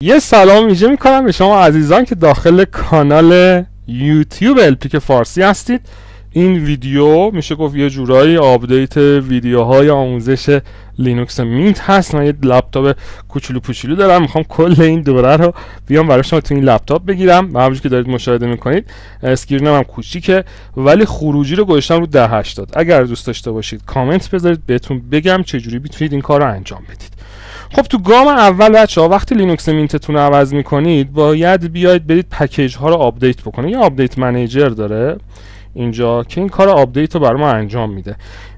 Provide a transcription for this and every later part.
یه سلام ویژه میکنم به شما عزیزان که داخل کانال یوتیوب الپیک فارسی هستید. این ویدیو میشه گفت یه جورایی آپدیت ویدیوهای آموزش لینوکس مینت هست. من یه لپتاپ کوچولو پوچولو دارم، میخوام کل این دوره رو بیام برای شما تو این لپتاپ بگیرم. و همونجوری که دارید مشاهده میکنید اسکرینم هم کوچیکه ولی خروجی رو گذاشتم رو 1080. اگر دوست داشته باشید کامنت بذارید بهتون بگم چجوری میتونید این کار رو انجام بدید. خب تو گام اول بچه‌ها وقتی لینوکس مینتتون رو عوض میکنید باید بیاید برید پکیج ها رو آپدیت بکنید. یه آپدیت منیجر داره اینجا که این کار آپدیت رو برای ما انجام میده.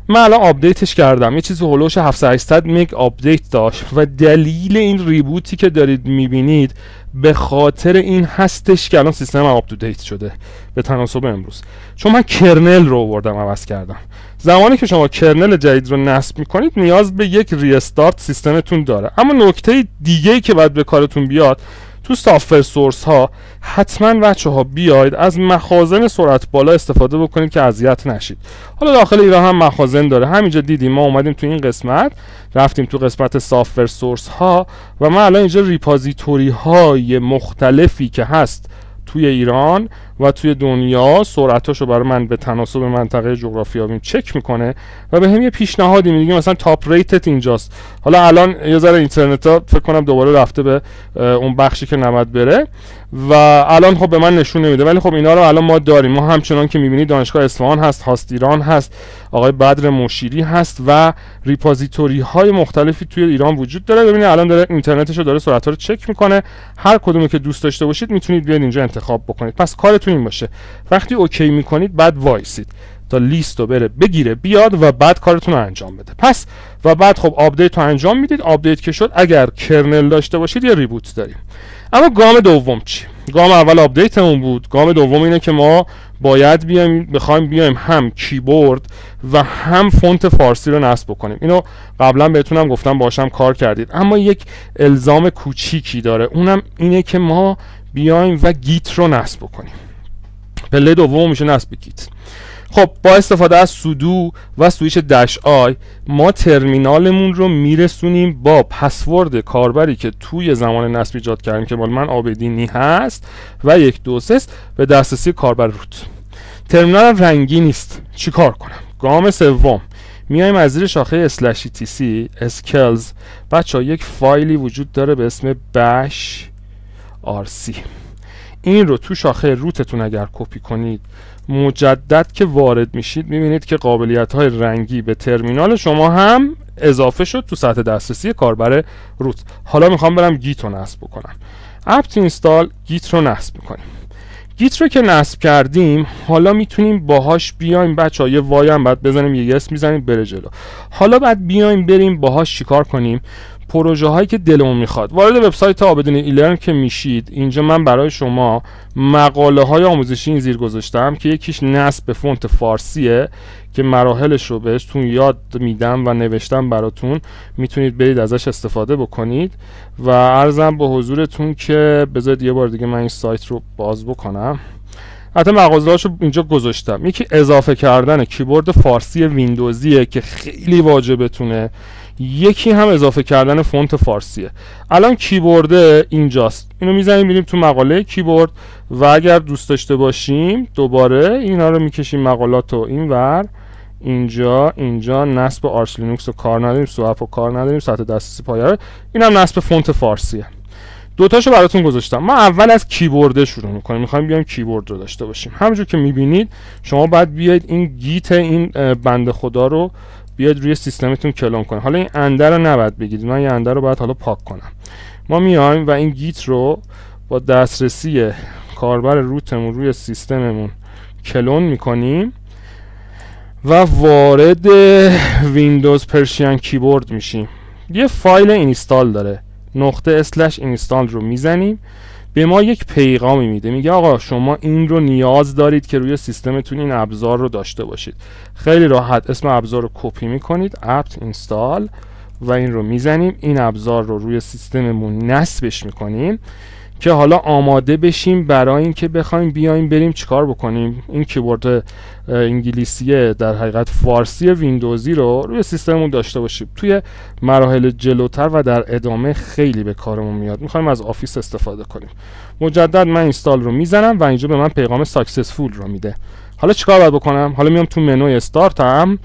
من الان آپدیتش کردم، یه چیزی هولوش 700 مگ آپدیت داشت و دلیل این ریبوتی که دارید میبینید به خاطر این هستش که الان سیستم آپ تو دیت شده به تناسب امروز، چون من کرنل رو آوردم عوض کردم. زمانی که شما کرنل جدید رو نصب میکنید نیاز به یک ریستارت سیستمتون داره. اما نکته دیگه‌ای که باید به کارتون بیاد تو سافر سورس ها حتما بچه‌ها بیاید از مخازن سرعت بالا استفاده بکنید که اذیت نشید. حالا داخل ایران هم مخازن داره. همینجا دیدیم ما اومدیم تو این قسمت رفتیم تو قسمت سافر سورس ها و من الان اینجا ریپازیتوری های مختلفی که هست توی ایران و توی دنیا سرعتاشو برای من به تناسب منطقه جغرافیایی چک میکنه و به هم یه پیشنهادی میگه مثلا تاپ ریتت اینجاست. حالا الان یه ذره اینترنت ها فکر کنم دوباره رفته به اون بخشی که نباید بره و الان خب به من نشون نمیده، ولی خب اینا رو الان ما داریم. ما همچنان که میبینید دانشگاه اصفهان هست، هاست ایران هست، آقای بدر مشیری هست و ریپازیتوری های مختلفی توی ایران وجود داره. ببینید الان داره اینترنتشو داره سرعت‌ها رو چک میکنه. هر کدومی که دوست داشته باشید میتونید بیاید اینجا انتخاب بکنید. پس کارتون این باشه وقتی اوکی میکنید بعد وایسید تا لیست رو بره بگیره بیاد و بعد کارتون رو انجام بده. پس و بعد خب آپدیت رو انجام میدید. آپدیت که شد اگر کرنل داشته باشید یه ریبوت داریم. اما گام دوم چی؟ گام اول آپدیتمون بود. گام دوم اینه که ما باید بخوایم بیایم هم کیبورد و هم فونت فارسی رو نصب بکنیم. اینو قبلا بهتونم گفتم باشم کار کردید، اما یک الزام کوچیکی داره، اونم اینه که ما بیایم و گیت رو نصب بکنیم. پله دوم میشه نصب گیت. خب با استفاده از سودو و سویچ دش آی ما ترمینالمون رو میرسونیم با پسورد کاربری که توی زمان نصب ایجاد کردیم که مال من آبدینی هست و 123 به دسترسی کاربر روت. ترمینال رنگی نیست. چی کار کنم؟ گام سوم میایم از زیر شاخه /etc skills بچه‌ها یک فایلی وجود داره به اسم bash rc. این رو تو شاخه روتتون اگر کپی کنید مجدد که وارد میشید میبینید که قابلیت‌های رنگی به ترمینال شما هم اضافه شد تو سطح دسترسی کاربر روت. حالا میخوام برم گیت رو نصب بکنم. apt install گیت رو نصب میکنیم. گیت رو که نصب کردیم حالا میتونیم باهاش بیایم بچه‌ها یه وای هم بعد بزنیم یه یس میزنیم بره جلو. حالا بعد بیایم بریم باهاش چیکار کنیم؟ پروژه هایی که دلمون میخواد. وارد وبسایت آبدین ایلرن که میشید اینجا من برای شما مقاله های آموزشی این زیر گذاشتم که یکیش نصب به فونت فارسیه که مراحلش رو بهتون یاد میدم و نوشتم براتون، میتونید برید ازش استفاده بکنید. و عرضم به حضورتون که بذارید یه بار دیگه من این سایت رو باز بکنم. حتی مغازه‌هاشو اینجا گذاشتم. یکی اضافه کردن کیبورد فارسی ویندوزیه که خیلی واجبتونه، یکی هم اضافه کردن فونت فارسیه. الان کیبورد اینجاست، اینو میزنیم میریم تو مقاله کیبورد و اگر دوست داشته باشیم دوباره اینا رو میکشیم مقالات رو اینور اینجا نصب آرچ لینوکس رو کار نداریم، سوپ رو کار نداریم، سطح دسترسی پایه، اینم نصب فونت فارسیه. دوتاشو براتون گذاشتم. ما اول از کیبورد شروع میکنیم، میخوایم بیایم کیبورد رو داشته باشیم. همونجور که میبینید شما باید بیاید این گیت این بنده خدا رو بیاید روی سیستمتون کلون کنید. حالا این انده رو نباید بگیرید، من این انده رو باید حالا پاک کنم. ما میایم و این گیت رو با دسترسی کاربر روتمون روی سیستممون کلون میکنیم و وارد ویندوز پرشین کیبورد میشیم. یه فایل اینستال داره، /install رو میزنیم، به ما یک پیغامی میده، میگه آقا شما این رو نیاز دارید که روی سیستمتون این ابزار رو داشته باشید. خیلی راحت اسم ابزار رو کپی میکنید apt install و این رو میزنیم، این ابزار رو روی سیستممون نصبش میکنیم که حالا آماده بشیم برای اینکه بخوایم بیایم بریم چیکار بکنیم. این کیبورد انگلیسیه در حقیقت فارسی ویندوزی رو روی سیستممون داشته باشیم. توی مراحل جلوتر و در ادامه خیلی به کارمون میاد. میخوایم از آفیس استفاده کنیم. مجدد من اینستال رو میزنم و اینجا به من پیغام ساکسسفول رو میده. حالا چیکار باید بکنم؟ حالا میام تو منوی استارتم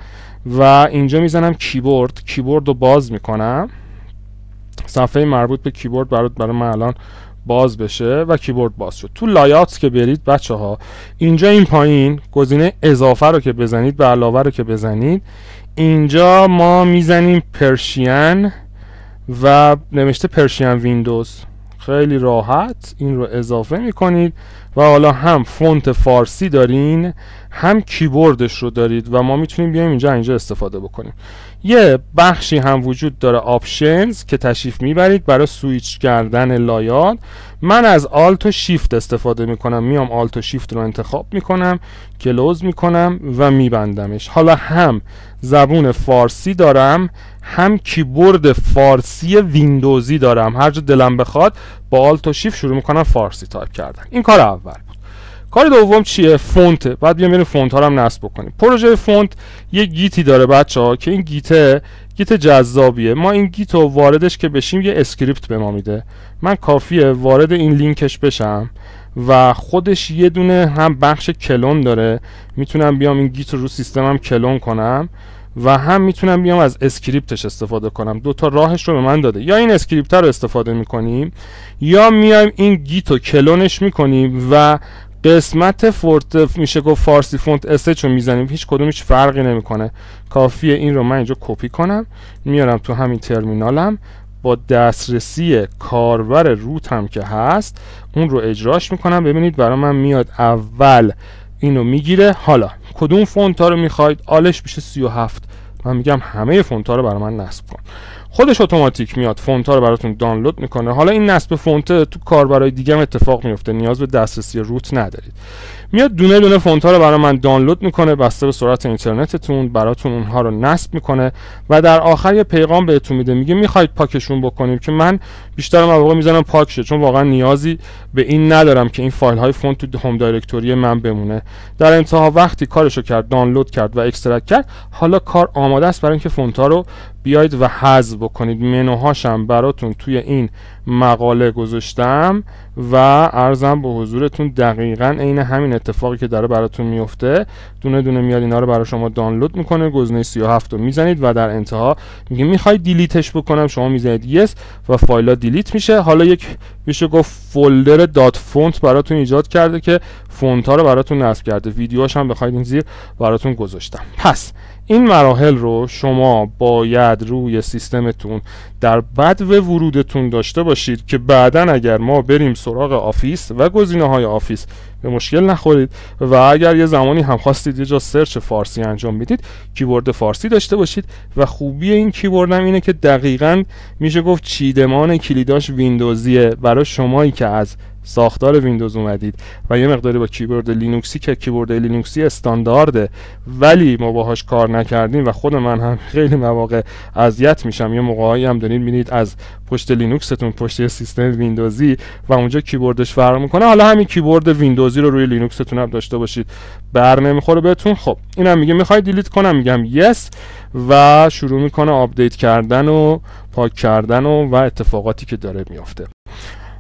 و اینجا میزنم کیبورد رو باز میکنم. صفحه مربوط به کیبورد برای من الان باز بشه و کیبورد باز شد. تو لایات که برید بچه ها، اینجا این پایین گزینه اضافه رو که بزنید، به علاوه رو که بزنید، اینجا ما میزنیم پرشین و نوشته پرشین ویندوز. خیلی راحت این رو اضافه میکنید و حالا هم فونت فارسی دارین هم کیبوردش رو دارید و ما میتونیم بیایم اینجا استفاده بکنیم. یه بخشی هم وجود داره آپشنز که تشریف میبرید برای سویچ کردن لایات. من از آلت و شیفت استفاده میکنم. میام آلت و شیفت رو انتخاب میکنم، کلوز میکنم و میبندمش. حالا هم زبون فارسی دارم هم کیبورد فارسی ویندوزی دارم. هر جا دلم بخواد با آلت و شیفت شروع میکنم فارسی تایپ کردن. این کار اول بود. کار دوم چیه؟ فونت. بعد بیام بریم فونت ها رو هم نصب بکنیم. پروژه فونت یه گیتی داره بچه‌ها که این گیت جذابیه. ما این گیت رو واردش که بشیم یه اسکریپت به ما میده. من کافیه وارد این لینکش بشم و خودش یه دونه هم بخش کلون داره. میتونم بیام این گیت رو سیستمم کلون کنم و هم میتونم بیام از اسکریپتش استفاده کنم. دو تا راهش رو به من داده. یا این اسکریپت رو استفاده میکنیم یا میایم این گیت رو کلونش میکنیم و قسمت فورت میشه گفت فارسی فونت اس رو میزنیم. هیچ کدومش فرقی نمیکنه. کافیه این رو من اینجا کپی کنم، میارم تو همین ترمینالم، با دسترسی کاربر روت هم که هست اون رو اجراش میکنم. ببینید برای من میاد اول اینو میگیره. حالا کدوم فونت ها رو میخواید؟ آلش میشه 37. من میگم همه فونت ها رو برای من نصب کن. خودش اتوماتیک میاد فونت ها رو براتون دانلود میکنه. حالا این نصب فونت تو کاربرای دیگه هم اتفاق میفته، نیاز به دسترسی روت ندارید. میاد دونه دونه فونت ها رو برای من دانلود میکنه، بسته به سرعت اینترنتتون براتون اونها رو نصب میکنه و در آخر یه پیغام بهتون میده، میگه میخواید پاکشون بکنیم؟ که من بیشتر مواقع میذارم پاک شه، چون واقعا نیازی به این ندارم که این فایل های فونت تو هوم دایرکتوری من بمونه. در انتها وقتی کارشو کرد، دانلود کرد و اکسترکت کرد، حالا کار آماده است برای اینکه فونت ها رو بیاید و حذف بکنید. منوهاشم براتون توی این مقاله گذاشتم و عرضم به حضورتون دقیقاً عین همین اتفاقی که داره براتون میفته. دونه دونه میاد اینا رو برای شما دانلود میکنه. گزینه 37 رو میزنید و در انتها میگه میخواید دیلیتش بکنم، شما میزنید یس و فایل دیلیت میشه. حالا یک میشه گفت فولدر دات فونت براتون ایجاد کرده که فونت ها رو براتون نصب کرده. ویدیوهاش هم بخواید این زیر براتون گذاشتم. پس این مراحل رو شما باید روی سیستمتون در بدو ورودتون داشته باشید که بعداً اگر ما بریم سراغ آفیس و گزینه‌های آفیس به مشکل نخورید و اگر یه زمانی هم خواستید یه جا سرچ فارسی انجام بدید، کیبورد فارسی داشته باشید. و خوبی این کیبورد هم اینه که دقیقاً میشه گفت چیدمان کلیداش ویندوزیه. برای شمایی که از ساختار ویندوز اومدید و یه مقداری با کیبورد لینوکسی که کیبورد لینوکسی استاندارده ولی ما باهاش کار نکردیم و خود من هم خیلی مواقع اذیت میشم، یه موقعی هم دارید میبینید از پشت لینوکستون پشت سیستم ویندوزی و اونجا کیبوردش فرق میکنه. حالا همین کیبورد ویندوزی رو روی لینوکستون هم داشته باشید، بر نمیخوره بهتون. خب اینم میگه میخواید دیلیت کنم، میگم یس و شروع میکنه آپدیت کردن و پاک کردن و اتفاقاتی که داره میفته.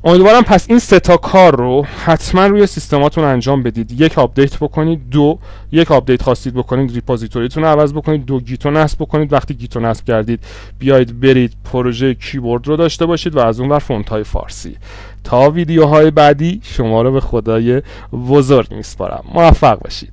امیدوارم پس این سه تا کار رو حتما روی سیستماتون انجام بدید. یک، آپدیت بکنید. دو، یک آپدیت خواستید بکنید ریپوزیتوریتون رو عوض بکنید. دو، گیتو نصب بکنید. وقتی گیتو نصب کردید بیایید برید پروژه کیبورد رو داشته باشید و از اون ور فونت های فارسی. تا ویدیوهای بعدی شما رو به خدای بزرگ میسپارم. موفق باشید.